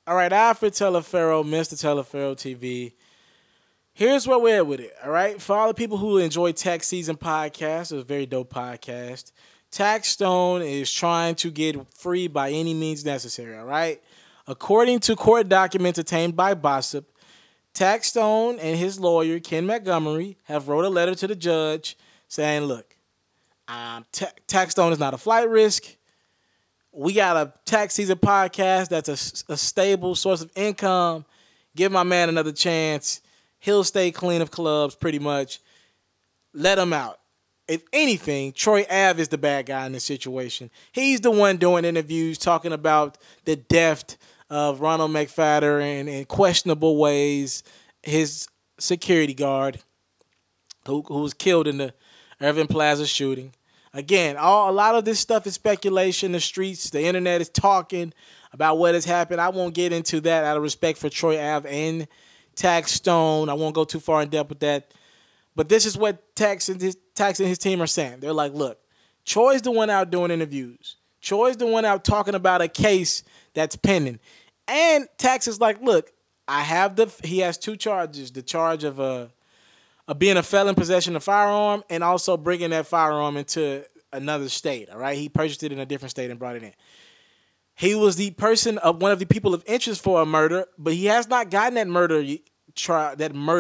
All right, Alfred Teleferro, Mr. Teleferro TV. Here's where we're at with it, all right? For all the people who enjoy Tax Season podcast, it's a very dope podcast. Taxstone is trying to get free by any means necessary, all right? According to court documents obtained by Bossip, Taxstone and his lawyer, Ken Montgomery, have wrote a letter to the judge saying, look, Taxstone is not a flight risk. We got a tax season podcast that's a stable source of income. Give my man another chance. He'll stay clean of clubs pretty much. Let him out. If anything, Troy Ave is the bad guy in this situation. He's the one doing interviews talking about the deft of Ronald McFadder and in questionable ways, his security guard who was killed in the Irving Plaza shooting. Again, a lot of this stuff is speculation. The streets, the internet is talking about what has happened. I won't get into that out of respect for Troy Ave and Taxstone. I won't go too far in depth with that. But this is what Tax and his team are saying. They're like, look, Troy's the one out doing interviews. Troy's the one out talking about a case that's pending. And Tax is like, look, he has two charges. The charge of being a felon in possession of a firearm and also bringing that firearm into another state, all right? He purchased it in a different state and brought it in. He was the person of one of the people of interest for a murder, but he has not gotten that murder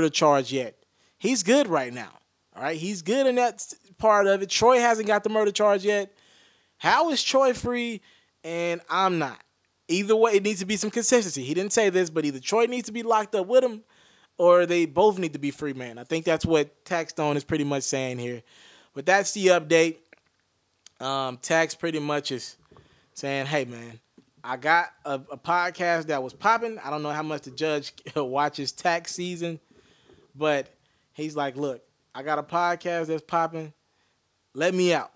charge yet. He's good right now, all right? He's good in that part of it. Troy hasn't got the murder charge yet. How is Troy free and I'm not? Either way, it needs to be some consistency. He didn't say this, but either Troy needs to be locked up with him or they both need to be free, man. I think that's what Taxstone is pretty much saying here. But that's the update. Tax pretty much is saying, hey, man, I got a podcast that was popping. I don't know how much the judge watches Tax Season, but he's like, look, I got a podcast that's popping. Let me out.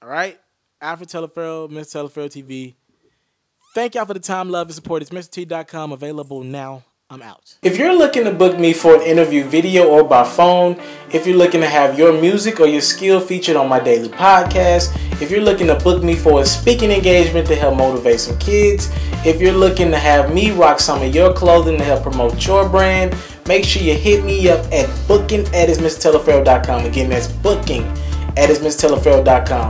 All right? Alfred Teleferro, Mr. Teleferro TV. Thank y'all for the time, love, and support. It's MrT.com, available now. I'm out. If you're looking to book me for an interview video or by phone, if you're looking to have your music or your skill featured on my daily podcast, if you're looking to book me for a speaking engagement to help motivate some kids, if you're looking to have me rock some of your clothing to help promote your brand, make sure you hit me up at booking@mrteleferro.com. Again, that's booking@mrteleferro.com.